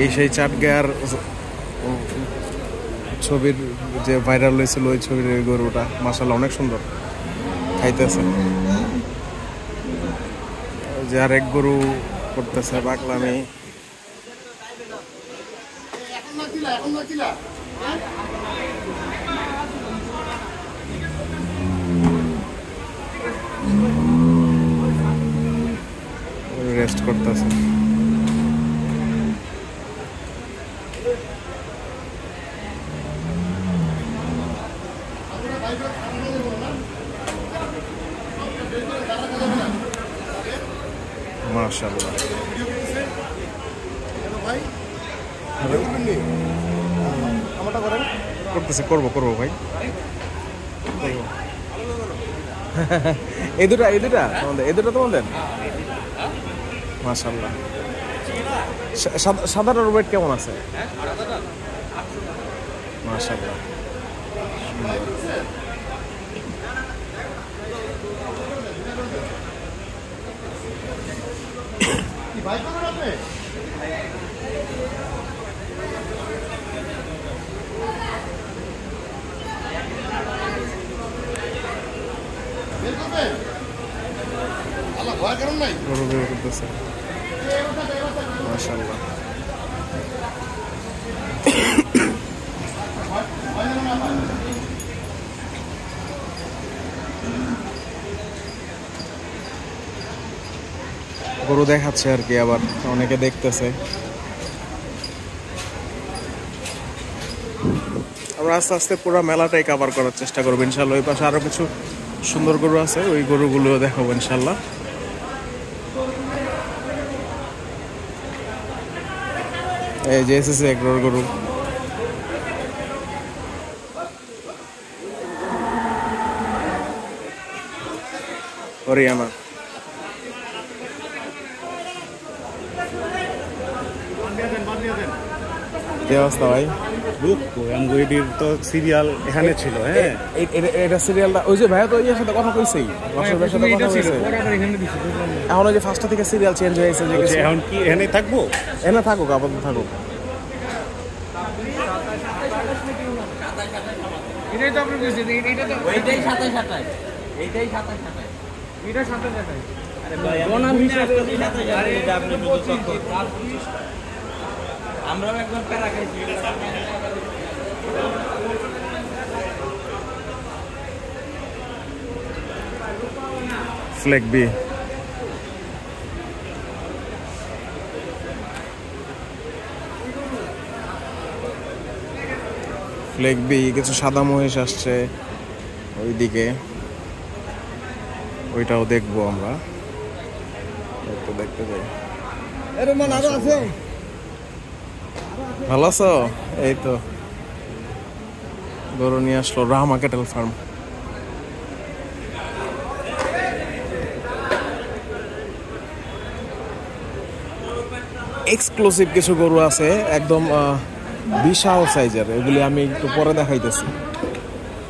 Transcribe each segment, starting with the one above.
এই সেই চাটগার ছবির যে ভাইরাল হয়েছিল ওই ছবির ওই গরুটা মাশাআল্লাহ অনেক সুন্দর খাইতেছে। যে আরেক গরু করতেছে পাগলামি। রেস্ট করতেছে। মাশাআল্লাহ করতেছে, করবো ভাই। এই দুটা তোমাদের মাশাআল্লাহ। সাদাটার ওয়েট কেমন আছে? মাশাআল্লাহ গরু বের করতেছে মাশাআল্লাহ। গরু দেখাচ্ছে আর কি, আবার অনেকে দেখতেছে। আমরা আস্তে আস্তে পুরো মেলাটাই কভার করার চেষ্টা করবো ইনশাল্লাহ। ওই পাশে আরো কিছু সুন্দর গরু আছে, ওই গরুগুলো দেখাবো ইনশাল্লাহ। এই যে এসেছে এগরোর গরু। হরিয়ানা কি অবস্থা ভাই? তো সিরিয়াল এখানে ছিল। হ্যাঁ এটা সিরিয়ালটা ওই যে ভাইয়া তো ইয়ের সাথে কথা কইছেই, এখন ওই যে ফার্স্টটা থেকে সিরিয়াল চেঞ্জ হয়েছে। যে এখন কি এখানেই থাকবো? এনে থাকুক, আপাতত থাকুক। এটাই তো আপনি বুঝছেন, এইটা তো এইটাই 27 এইটাই 27 এটা 27। আরে ভাই কোনা হিসাবে আরে এটা আপনি বুঝছেন, আমরাও একবার প্যারা খাইছি। ফ্ল্যাগ বি কিছু সাদা মহিষ আসছে ওইদিকে, ওইটাও দেখবো আমরা। দেখতে যাই। ভালো আছো? এই তো গরু নিয়ে আসলো রাহমা ক্যাটেল ফার্ম। এক্সক্লুসিভ কিছু গরু আছে একদম বিশাল সাইজের, এগুলি আমি একটু পরে দেখাইতেছি,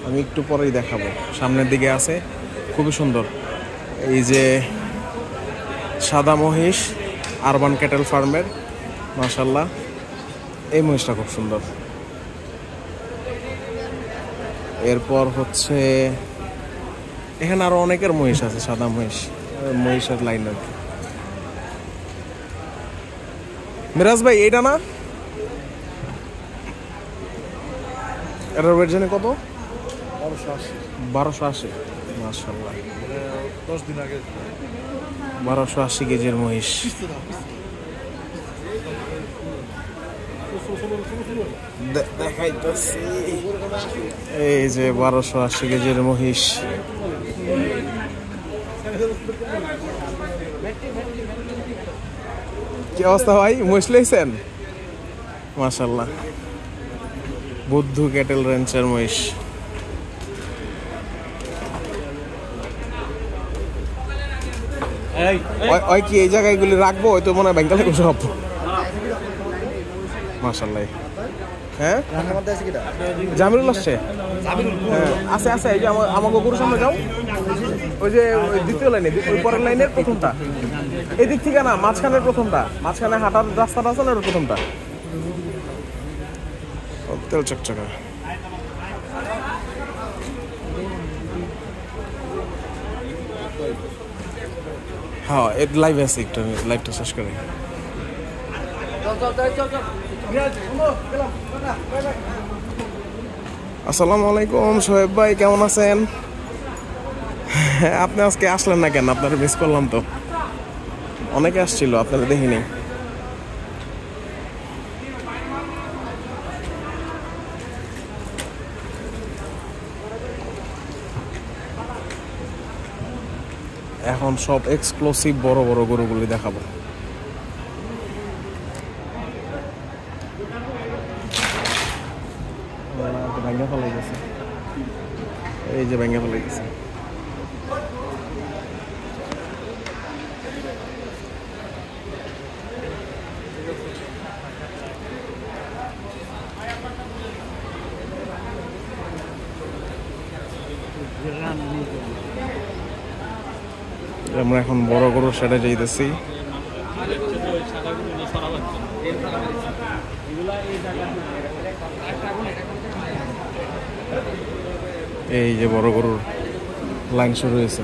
আমি একটু পরেই দেখাবো। সামনের দিকে আছে খুবই সুন্দর। এই যে সাদা মহিষ আরবান ক্যাটেল ফার্মের, মাশাআল্লাহ এই মহিষটা খুব সুন্দর। এরপর হচ্ছে এখানে আরো অনেকের মহিষ আছে, সাদা মহিষের লাইন আর কি। মিরাজ ভাই এইটা না, এটার ওয়েট জানে কত? 1280। মাশাআল্লাহ 10 দিন আগে 1280 কেজির মহিষ। দেখাইতেছি এই যে 1280 কেজির মহিষ। কি অবস্থা ভাই, মহিষ লইছেন? মাশাআল্লাহ বুদ্ধু ক্যাটেল রেঞ্চের মহিষ। ওই কি এই জায়গায় এগুলি রাখবো? ওই তো মনে হয় ব্যাংকালে সব। মাশাআল্লাহ। হ্যাঁ জামিরুল আসছে? হ্যাঁ আছে আছে। এই যে আমাকে গরুর সামনে যাও, ওই যে দ্বিতীয় লাইনে, ওই পরের লাইনের প্রথমটা, এদিক থেকে না, মাঝখানের প্রথমটা, মাঝখানে হাঁটার রাস্তাটা আছে না, ওর প্রথমটা। তেল চকচকা। হ্যাঁ, লাইভ আছে, একটু লাইভটা শেষ করে। আসসালামু আলাইকুম সোহেব ভাই, কেমন আছেন? আপনি আজকে আসলেন না কেন? আপনারা মিস করলাম তো, অনেকে আসছিল, আপনারা দেখিনি। এখন সব এক্সক্লুসিভ বড় বড় গরুগুলি দেখাবো। ভাঙ্গা ফেলাই গেছে, এই যে ভাঙ্গা ফেলাই গেছে। আমরা এখন বড় গরুর সাইডে যাইতেছি। এই যে বড় গরুর লাইন শুরু হয়েছে,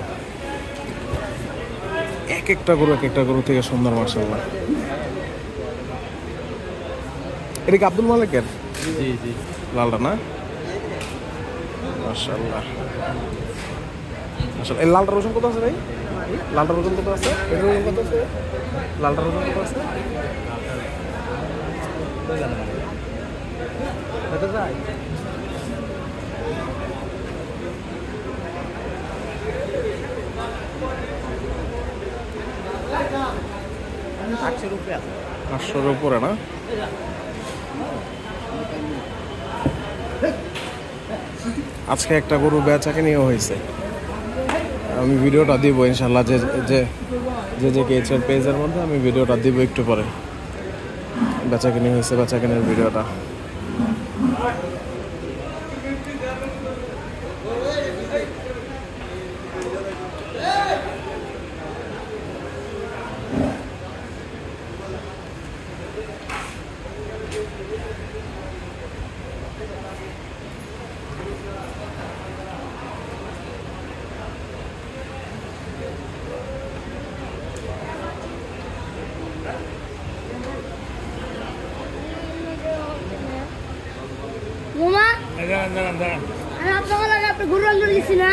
এক একটা গরু থেকে সুন্দর, মাশাআল্লাহ। এটা কি আব্দুল মালিকের? জি জি, লালটা না, মাশাআল্লাহ। এই লালটার ওজন কত আছে ভাই? লালটার ওজন কত আছে? এটার ওজন কত আছে? লালটার ওজন কত আছে? আটশোর উপরে না? আজকে একটা গরু বেচাকে নিয়ে হয়েছে, আমি ভিডিওটা দিব ইনশাল্লাহ, যে কেএচআর পেজের মধ্যে আমি ভিডিওটা দিব একটু পরে। বেচাকেনি হয়েছে, বেচাকেনির ভিডিওটা। আমি আপনাকে লাগে আপনি ঘুরে আনতে গেছি না।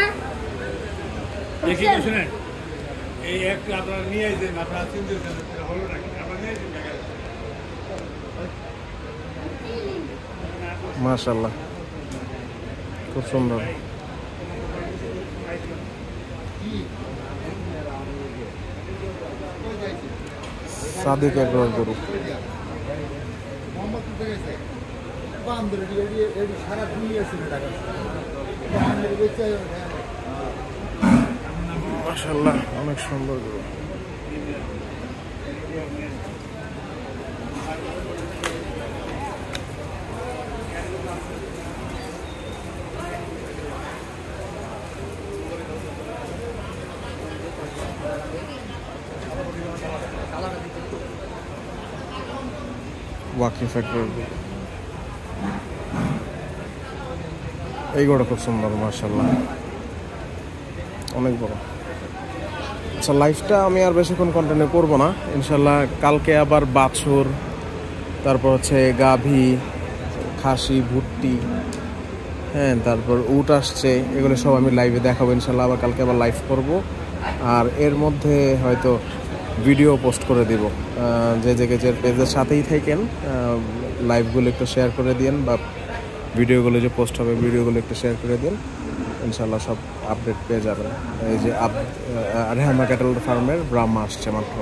এই একটা আপনারা নিয়ে আসবেন, আপনারা চিন্তা হলো নাকি? আপনারা নিয়ে আসবেন। মাশাআল্লাহ, খুব সুন্দর। সাদিক এগ্রোর গরু। মাশাআল্লাহ, অনেক সুন্দর গরু। ওয়াকিফ এগ্রোর গরু। এই গরুটা খুব সুন্দর, মাশাআল্লাহ, অনেক বড়। আচ্ছা, লাইফটা আমি আর বেশিক্ষণ কন্টিনিউ করবো না, ইনশাল্লাহ কালকে আবার বাছুর, তারপর হচ্ছে গাভী, খাসি, ভুট্টি, হ্যাঁ, তারপর উট আসছে, এগুলো সব আমি লাইভে দেখাবো ইনশাল্লাহ। আবার কালকে আবার লাইভ করব, আর এর মধ্যে হয়তো ভিডিও পোস্ট করে দিব। যে পেজের সাথেই থাকেন, লাইভগুলো একটু শেয়ার করে দিন, বা ভিডিওগুলো যে পোস্ট হবে ভিডিওগুলো একটু শেয়ার করে দিন, ইনশাল্লাহ সব আপডেট পেয়ে যাবেন। এই যে রেহামা ক্যাটল ফার্মের ব্রাহ্মা আসছে মাত্র,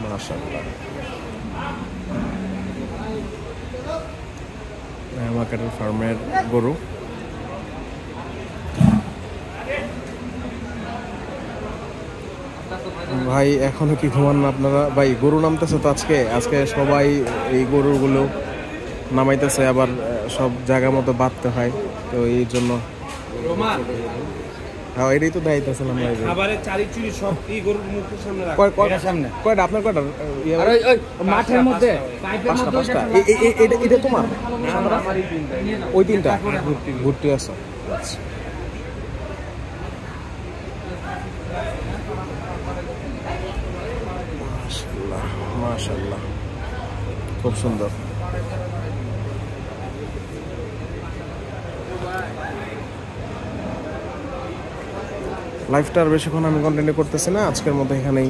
মাশাআল্লাহ। রেহামা ক্যাটল ফার্মের গরু। ভাই এখনো কি ঘুমান না আপনারা? ভাই গরু নামতেছে তো আজকে সবাই এই গরুগুলো নামাইতেছে, আবার সব জায়গা মতো বাঁধতে হয়, তো এই জন্য হ্যাঁ এটাই তো দেখাইতেছিলাম এই যে। খাবারের চারিচুরি সব এই গরুর মুখের সামনে রাখা। কয়টা সামনে কয়টা আপনার কয়টা ইয়ে আর ওই মাঠের মধ্যে পাইপের পাঁচটা মধ্যে পাঁচটা এটা তোমার ওই তিনটা ঘুরতে আসো আচ্ছা মাশাআল্লাহ মাশাআল্লাহ খুব সুন্দর লাইফটা আর বেশিক্ষণ আমি কন্টিনিউ করতেছি না আজকের মতো এখানেই